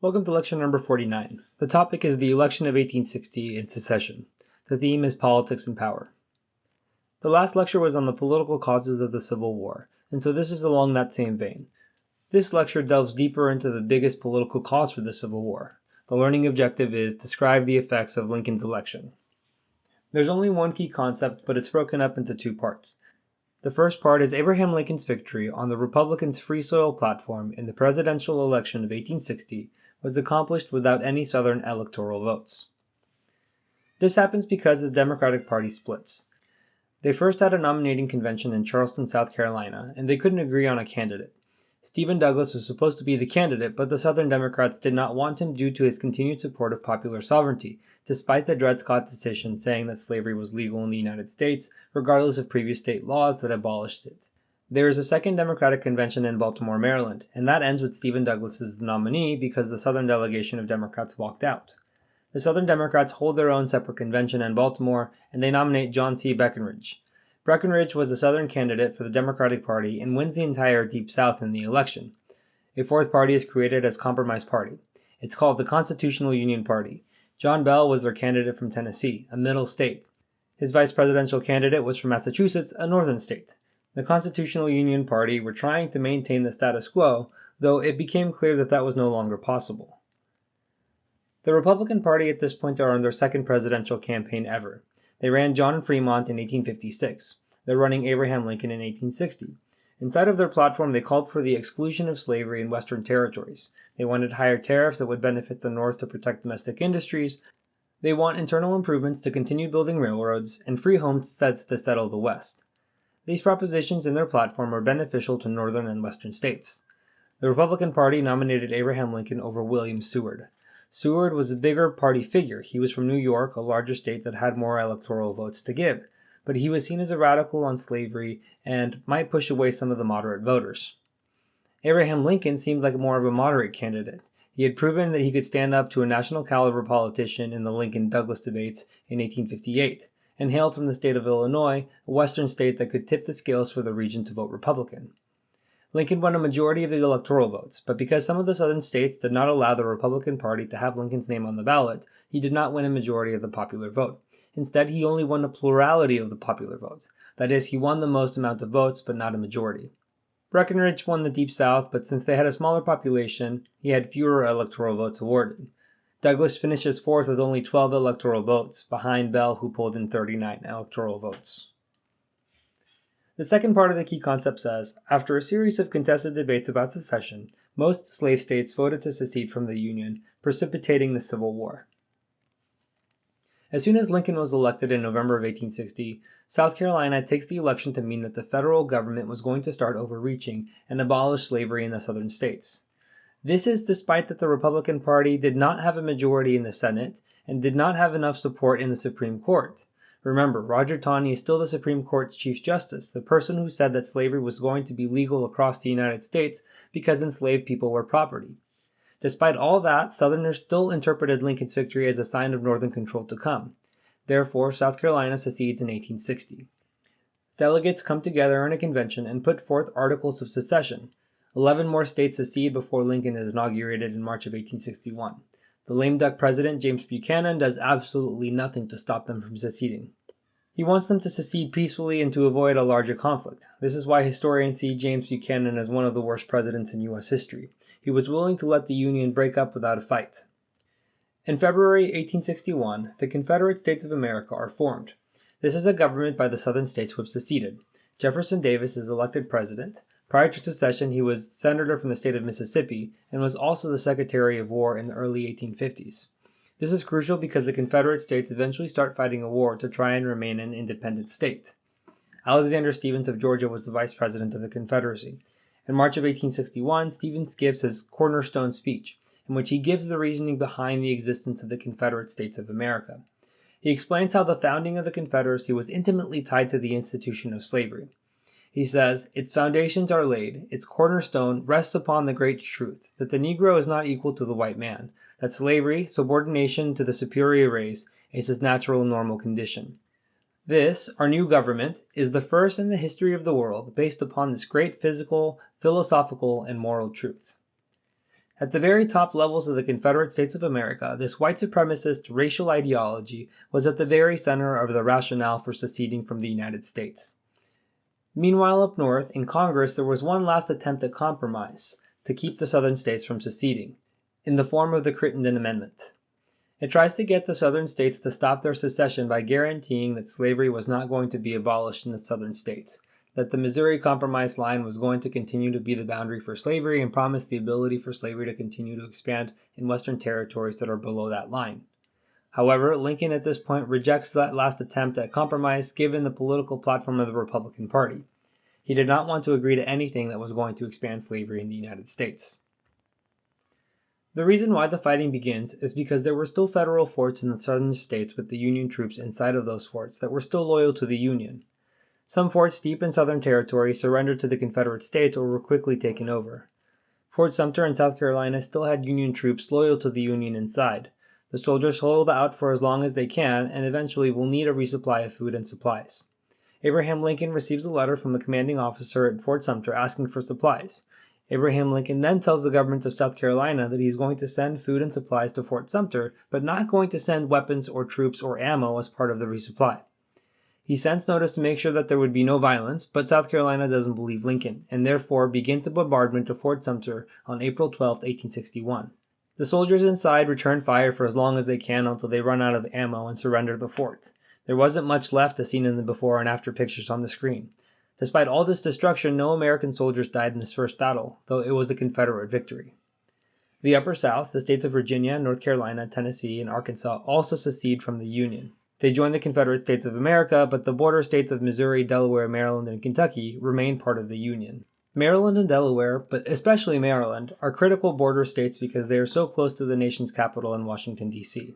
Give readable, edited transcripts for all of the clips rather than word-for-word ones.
Welcome to lecture number 49. The topic is the election of 1860 and secession. The theme is politics and power. The last lecture was on the political causes of the Civil War, and so this is along that same vein. This lecture delves deeper into the biggest political cause for the Civil War. The learning objective is describe the effects of Lincoln's election. There's only one key concept, but it's broken up into two parts. The first part is Abraham Lincoln's victory on the Republicans' Free Soil platform in the presidential election of 1860 was accomplished without any Southern electoral votes. This happens because the Democratic Party splits. They first had a nominating convention in Charleston, South Carolina, and they couldn't agree on a candidate. Stephen Douglas was supposed to be the candidate, but the Southern Democrats did not want him due to his continued support of popular sovereignty, despite the Dred Scott decision saying that slavery was legal in the United States, regardless of previous state laws that abolished it. There is a second Democratic convention in Baltimore, Maryland, and that ends with Stephen Douglas as the nominee because the Southern delegation of Democrats walked out. The Southern Democrats hold their own separate convention in Baltimore, and they nominate John C. Breckinridge. Breckinridge was a Southern candidate for the Democratic Party and wins the entire Deep South in the election. A fourth party is created as Compromise Party. It's called the Constitutional Union Party. John Bell was their candidate from Tennessee, a middle state. His vice presidential candidate was from Massachusetts, a northern state. The Constitutional Union Party were trying to maintain the status quo, though it became clear that that was no longer possible. The Republican Party at this point are on their second presidential campaign ever. They ran John Fremont in 1856. They're running Abraham Lincoln in 1860. Inside of their platform, they called for the exclusion of slavery in Western territories. They wanted higher tariffs that would benefit the North to protect domestic industries. They want internal improvements to continue building railroads, and free homesteads to settle the West. These propositions in their platform are beneficial to northern and western states. The Republican Party nominated Abraham Lincoln over William Seward. Seward was a bigger party figure. He was from New York, a larger state that had more electoral votes to give, but he was seen as a radical on slavery and might push away some of the moderate voters. Abraham Lincoln seemed like more of a moderate candidate. He had proven that he could stand up to a national caliber politician in the Lincoln-Douglas debates in 1858. And hailed from the state of Illinois, a western state that could tip the scales for the region to vote Republican. Lincoln won a majority of the electoral votes, but because some of the southern states did not allow the Republican Party to have Lincoln's name on the ballot, he did not win a majority of the popular vote. Instead, he only won a plurality of the popular votes. That is, he won the most amount of votes, but not a majority. Breckinridge won the Deep South, but since they had a smaller population, he had fewer electoral votes awarded. Douglas finishes fourth with only 12 electoral votes, behind Bell, who pulled in 39 electoral votes. The second part of the key concept says, after a series of contested debates about secession, most slave states voted to secede from the Union, precipitating the Civil War. As soon as Lincoln was elected in November of 1860, South Carolina takes the election to mean that the federal government was going to start overreaching and abolish slavery in the southern states. This is despite that the Republican Party did not have a majority in the Senate and did not have enough support in the Supreme Court. Remember, Roger Taney is still the Supreme Court's Chief Justice, the person who said that slavery was going to be legal across the United States because enslaved people were property. Despite all that, Southerners still interpreted Lincoln's victory as a sign of Northern control to come. Therefore, South Carolina secedes in 1860. Delegates come together in a convention and put forth articles of secession. 11 more states secede before Lincoln is inaugurated in March of 1861. The lame duck president, James Buchanan, does absolutely nothing to stop them from seceding. He wants them to secede peacefully and to avoid a larger conflict. This is why historians see James Buchanan as one of the worst presidents in U.S. history. He was willing to let the Union break up without a fight. In February 1861, the Confederate States of America are formed. This is a government by the southern states who have seceded. Jefferson Davis is elected president. Prior to secession, he was senator from the state of Mississippi and was also the Secretary of War in the early 1850s. This is crucial because the Confederate States eventually start fighting a war to try and remain an independent state. Alexander Stephens of Georgia was the vice president of the Confederacy. In March of 1861, Stephens gives his cornerstone speech, in which he gives the reasoning behind the existence of the Confederate States of America. He explains how the founding of the Confederacy was intimately tied to the institution of slavery. He says, its foundations are laid, its cornerstone rests upon the great truth that the Negro is not equal to the white man, that slavery, subordination to the superior race, is his natural normal condition. This, our new government, is the first in the history of the world based upon this great physical, philosophical, and moral truth. At the very top levels of the Confederate States of America, this white supremacist racial ideology was at the very center of the rationale for seceding from the United States. Meanwhile, up north, in Congress, there was one last attempt at compromise to keep the Southern states from seceding, in the form of the Crittenden Amendment. It tries to get the Southern states to stop their secession by guaranteeing that slavery was not going to be abolished in the Southern states, that the Missouri Compromise line was going to continue to be the boundary for slavery, and promised the ability for slavery to continue to expand in Western territories that are below that line. However, Lincoln at this point rejects that last attempt at compromise given the political platform of the Republican Party. He did not want to agree to anything that was going to expand slavery in the United States. The reason why the fighting begins is because there were still federal forts in the southern states with the Union troops inside of those forts that were still loyal to the Union. Some forts deep in southern territory surrendered to the Confederate States or were quickly taken over. Fort Sumter in South Carolina still had Union troops loyal to the Union inside. The soldiers hold out for as long as they can and eventually will need a resupply of food and supplies. Abraham Lincoln receives a letter from the commanding officer at Fort Sumter asking for supplies. Abraham Lincoln then tells the government of South Carolina that he's going to send food and supplies to Fort Sumter, but not going to send weapons or troops or ammo as part of the resupply. He sends notice to make sure that there would be no violence, but South Carolina doesn't believe Lincoln, and therefore begins a bombardment of Fort Sumter on April 12, 1861. The soldiers inside return fire for as long as they can until they run out of ammo and surrender the fort. There wasn't much left as seen in the before and after pictures on the screen. Despite all this destruction, no American soldiers died in this first battle, though it was a Confederate victory. The Upper South, the states of Virginia, North Carolina, Tennessee, and Arkansas also secede from the Union. They joined the Confederate States of America, but the border states of Missouri, Delaware, Maryland, and Kentucky remained part of the Union. Maryland and Delaware, but especially Maryland, are critical border states because they are so close to the nation's capital in Washington, D.C.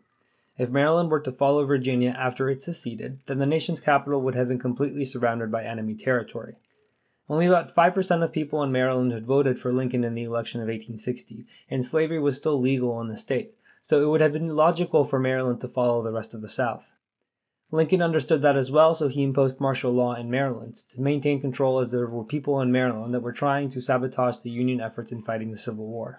If Maryland were to follow Virginia after it seceded, then the nation's capital would have been completely surrounded by enemy territory. Only about 5% of people in Maryland had voted for Lincoln in the election of 1860, and slavery was still legal in the state, so it would have been logical for Maryland to follow the rest of the South. Lincoln understood that as well, so he imposed martial law in Maryland to maintain control, as there were people in Maryland that were trying to sabotage the Union efforts in fighting the Civil War.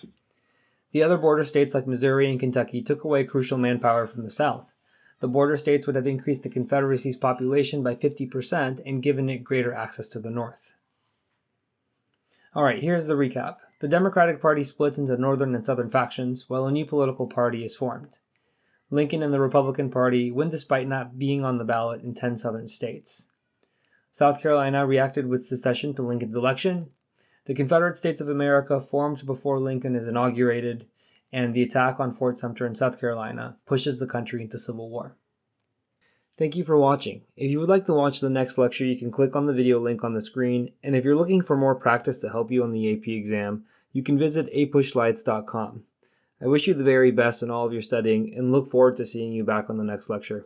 The other border states like Missouri and Kentucky took away crucial manpower from the South. The border states would have increased the Confederacy's population by 50% and given it greater access to the North. Alright, here's the recap. The Democratic Party splits into northern and southern factions, while a new political party is formed. Lincoln and the Republican Party win despite not being on the ballot in 10 southern states. South Carolina reacted with secession to Lincoln's election. The Confederate States of America formed before Lincoln is inaugurated, and the attack on Fort Sumter in South Carolina pushes the country into civil war. Thank you for watching. If you would like to watch the next lecture, you can click on the video link on the screen, and if you're looking for more practice to help you on the AP exam, you can visit APUSHslides.com. I wish you the very best in all of your studying and look forward to seeing you back on the next lecture.